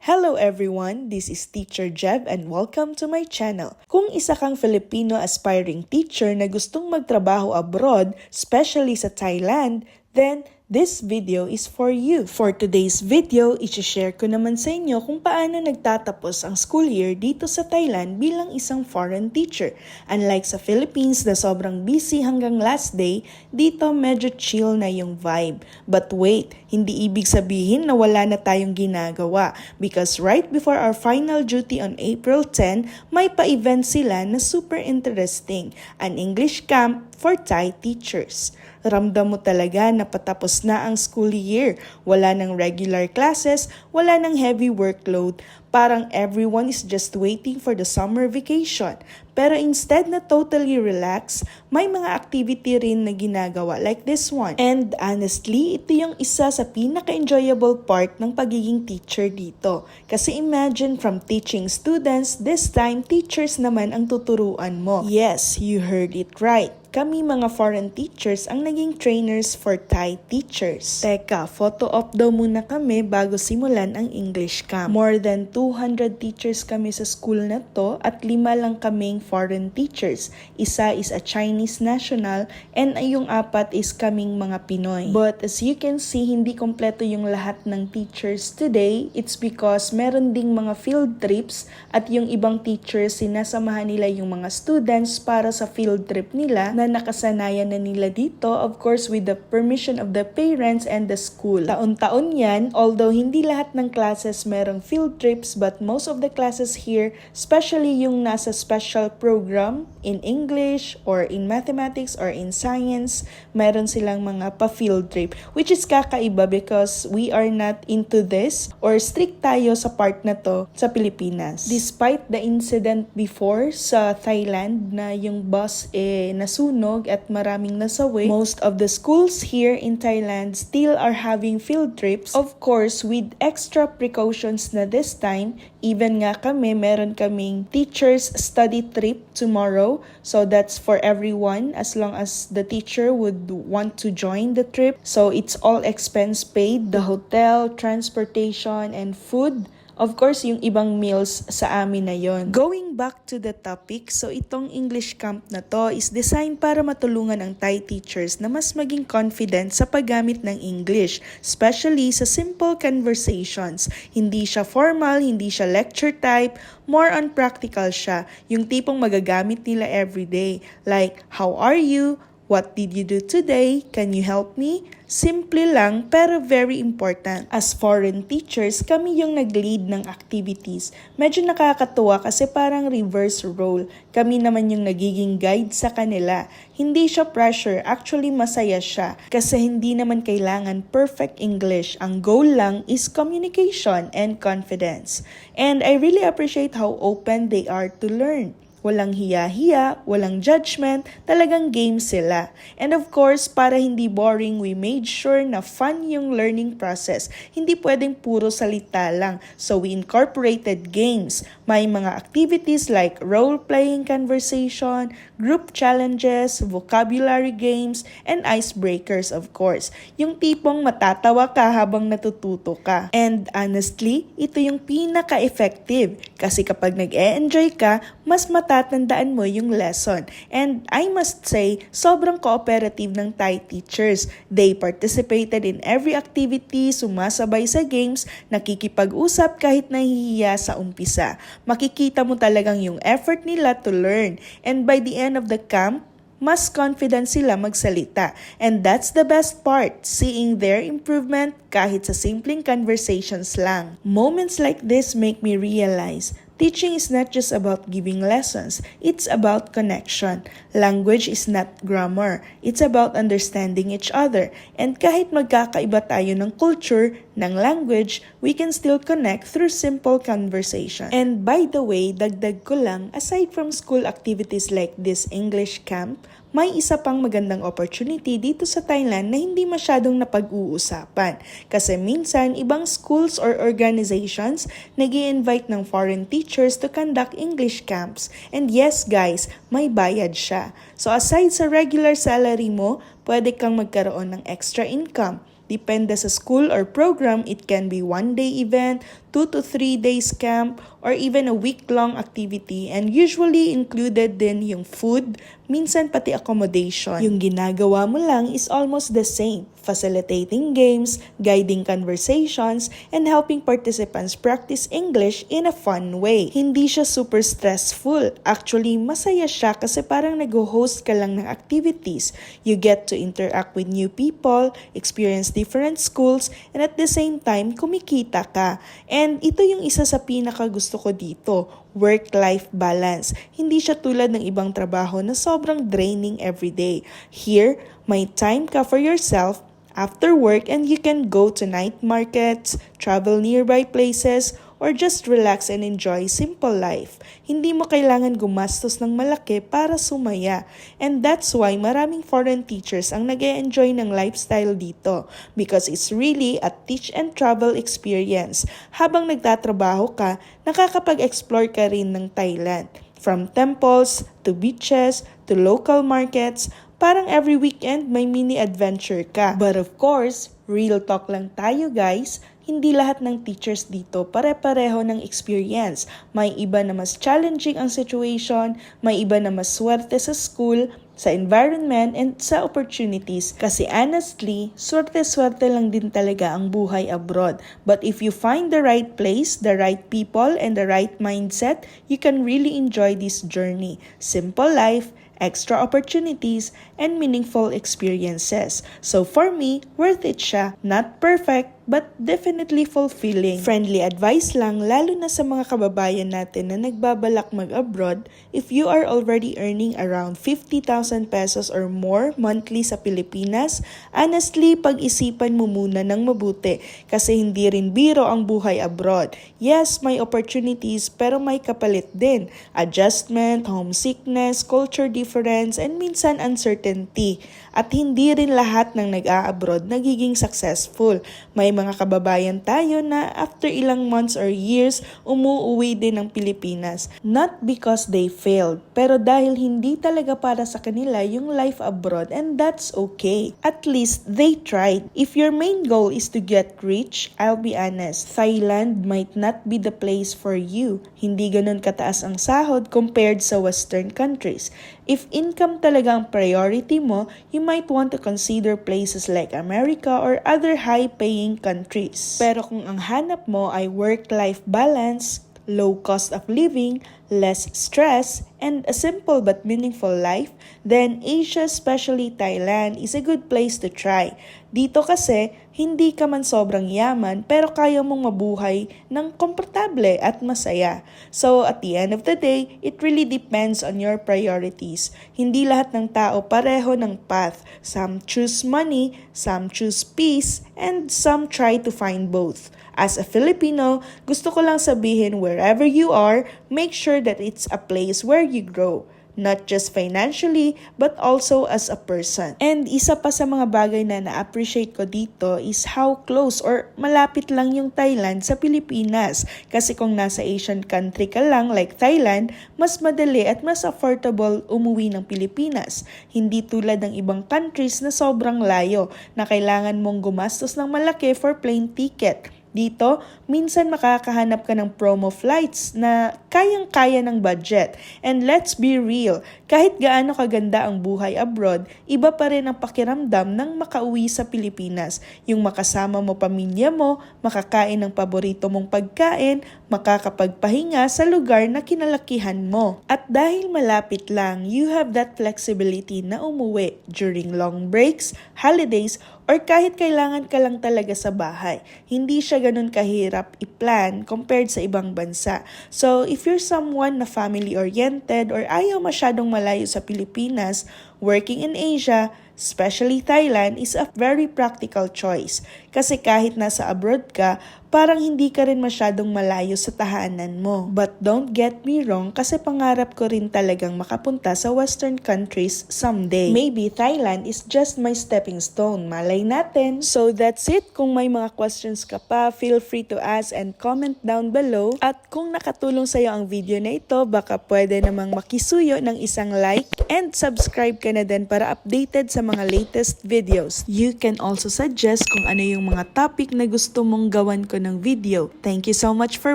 Hello everyone, this is Teacher Jeb and welcome to my channel. Kung isa kang Filipino aspiring teacher na gustong magtrabaho abroad, especially sa Thailand, then this video is for you. For today's video, i-share ko naman sa inyo kung paano nagtatapos ang school year dito sa Thailand bilang isang foreign teacher. Unlike sa Philippines na sobrang busy hanggang last day, dito medyo chill na yung vibe. But wait, hindi ibig sabihin na wala na tayong ginagawa because right before our final duty on April 10, may pa-event sila na super interesting, an English camp for Thai teachers. Ramdam mo talaga na patapos na ang school year. Wala nang regular classes, wala nang heavy workload. Parang everyone is just waiting for the summer vacation. Pero instead na totally relax, may mga activity rin na ginagawa like this one. And honestly, ito yung isa sa pinaka-enjoyable part ng pagiging teacher dito. Kasi imagine from teaching students, this time teachers naman ang tuturuan mo. Yes, you heard it right. Kami mga foreign teachers ang naging trainers for Thai teachers. Teka, photo op daw muna kami bago simulan ang English camp. More than 200 teachers kami sa school na to at 5 lang kaming foreign teachers. Isa is a Chinese national and yung 4 is kaming mga Pinoy. But as you can see, hindi kompleto yung lahat ng teachers today. It's because meron ding mga field trips at yung ibang teachers sinasamahan nila yung mga students para sa field trip nila na nakasanayan na nila dito, of course with the permission of the parents and the school. Taon-taon yan, although hindi lahat ng classes merong field trips, but most of the classes here, especially yung nasa special program in English or in mathematics or in science, meron silang mga pa-field trip, which is kakaiba because we are not into this or strict tayo sa part na to sa Pilipinas. Despite the incident before sa Thailand na yung bus nasunog at maraming nasawi, most of the schools here in Thailand still are having field trips, of course with extra precautions na this time. Even nga kami, meron kaming teachers study trip tomorrow, so that's for everyone as long as the teacher would want to join the trip. So it's all expense paid, the hotel, transportation, and food. Of course, yung ibang meals sa amin na yon. Going back to the topic, so itong English camp na to is designed para matulungan ang Thai teachers na mas maging confident sa paggamit ng English, especially sa simple conversations. Hindi siya formal, hindi siya lecture type, more on practical siya. Yung tipong magagamit nila everyday. Like, how are you? What did you do today? Can you help me? Simple lang pero very important. As foreign teachers, kami yung nag-lead ng activities. Medyo nakakatuwa kasi parang reverse role. Kami naman yung nagiging guide sa kanila. Hindi siya pressure, actually masaya siya. Kasi hindi naman kailangan perfect English. Ang goal lang is communication and confidence. And I really appreciate how open they are to learn. Walang hiya-hiya, walang judgment, talagang game sila. And of course, para hindi boring, we made sure na fun yung learning process. Hindi pwedeng puro salita lang. So we incorporated games. May mga activities like role-playing conversation, group challenges, vocabulary games, and icebreakers of course. Yung tipong matatawa ka habang natututo ka. And honestly, ito yung pinaka-effective. Kasi kapag nag-e-enjoy ka, mas matatandaan mo yung lesson. And I must say, sobrang cooperative ng Thai teachers. They participated in every activity, sumasabay sa games, nakikipag-usap kahit nahihiya sa umpisa. Makikita mo talagang yung effort nila to learn. And by the end of the camp, mas confident sila magsalita. And that's the best part, seeing their improvement kahit sa simpleng conversations lang. Moments like this make me realize teaching is not just about giving lessons, it's about connection. Language is not grammar, it's about understanding each other. And kahit magkakaiba tayo ng culture, ng language, we can still connect through simple conversation. And by the way, dagdag ko lang, aside from school activities like this English camp, may isa pang magandang opportunity dito sa Thailand na hindi masyadong napag-uusapan. Kasi minsan, ibang schools or organizations nag-i-invite ng foreign teachers to conduct English camps. And yes guys, may bayad siya. So aside sa regular salary mo, pwede kang magkaroon ng extra income. Depende sa school or program, it can be 1-day event, 2 to 3 days camp, or even a week-long activity, and usually included din yung food, minsan pati accommodation. Yung ginagawa mo lang is almost the same, facilitating games, guiding conversations, and helping participants practice English in a fun way. Hindi siya super stressful. Actually, masaya siya kasi parang nag-host ka lang ng activities. You get to interact with new people, experience different schools, and at the same time, kumikita ka. And ito yung isa sa pinaka-gusto ko dito, work-life balance. Hindi siya tulad ng ibang trabaho na sobrang draining everyday. Here, may time ka for yourself after work and you can go to night markets, travel nearby places, or just relax and enjoy simple life. Hindi mo kailangan gumastos ng malaki para sumaya. And that's why maraming foreign teachers ang nag-e-enjoy ng lifestyle dito because it's really a teach and travel experience. Habang nagtatrabaho ka, nakakapag-explore ka rin ng Thailand. From temples, to beaches, to local markets, parang every weekend may mini adventure ka. But of course, real talk lang tayo guys, hindi lahat ng teachers dito pare-pareho ng experience. May iba na mas challenging ang situation, may iba na mas swerte sa school, sa environment, and sa opportunities. Kasi honestly, swerte-swerte lang din talaga ang buhay abroad. But if you find the right place, the right people, and the right mindset, you can really enjoy this journey. Simple life, extra opportunities, and meaningful experiences. So for me, worth it siya. Not perfect, but definitely fulfilling. Friendly advice lang, lalo na sa mga kababayan natin na nagbabalak mag-abroad, if you are already earning around 50,000 pesos or more monthly sa Pilipinas, honestly, pag-isipan mo muna ng mabuti kasi hindi rin biro ang buhay abroad. Yes, may opportunities pero may kapalit din. Adjustment, homesickness, culture difference, and minsan uncertainty. At hindi rin lahat ng nag-a-abroad nagiging successful. May mga kababayan tayo na after ilang months or years, umuuwi din ng Pilipinas. Not because they failed, pero dahil hindi talaga para sa kanila yung life abroad, and that's okay. At least they tried. If your main goal is to get rich, I'll be honest, Thailand might not be the place for you. Hindi ganun kataas ang sahod compared sa Western countries. If income talaga ang priority mo, you might want to consider places like America or other high-paying countries. Pero kung ang hanap mo ay work-life balance, low cost of living, less stress, and a simple but meaningful life, then Asia, especially Thailand, is a good place to try. Dito kasi, hindi ka man sobrang yaman pero kaya mong mabuhay ng komportable at masaya. So at the end of the day, it really depends on your priorities. Hindi lahat ng tao pareho ng path. Some choose money, some choose peace, and some try to find both. As a Filipino, gusto ko lang sabihin wherever you are, make sure that it's a place where you grow. Not just financially, but also as a person. And isa pa sa mga bagay na na-appreciate ko dito is how close or malapit lang yung Thailand sa Pilipinas. Kasi kung nasa Asian country ka lang like Thailand, mas madali at mas affordable umuwi ng Pilipinas. Hindi tulad ng ibang countries na sobrang layo na kailangan mong gumastos ng malaki for plane ticket. Dito, minsan makakahanap ka ng promo flights na kayang-kaya ng budget. And let's be real, kahit gaano kaganda ang buhay abroad, iba pa rin ang pakiramdam ng makauwi sa Pilipinas. Yung makasama mo pamilya mo, makakain ng paborito mong pagkain, makakapagpahinga sa lugar na kinalakihan mo. At dahil malapit lang, you have that flexibility na umuwi during long breaks, holidays, or kahit kailangan ka lang talaga sa bahay. Hindi siya ganun kahirap i-plan compared sa ibang bansa. So, if you're someone na family-oriented or ayaw masyadong malayo sa Pilipinas, working in Asia, especially Thailand, is a very practical choice. Kasi kahit nasa abroad ka, parang hindi ka rin masyadong malayo sa tahanan mo. But don't get me wrong, kasi pangarap ko rin talagang makapunta sa Western countries someday. Maybe Thailand is just my stepping stone. Malay natin. So that's it. Kung may mga questions ka pa, feel free to ask and comment down below. At kung nakatulong sa'yo ang video na ito, baka pwede namang makisuyo ng isang like and subscribe ka na din para updated sa mga latest videos. You can also suggest kung ano yung mga topic na gusto mong gawan ko ko ng video. Thank you so much for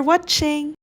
watching!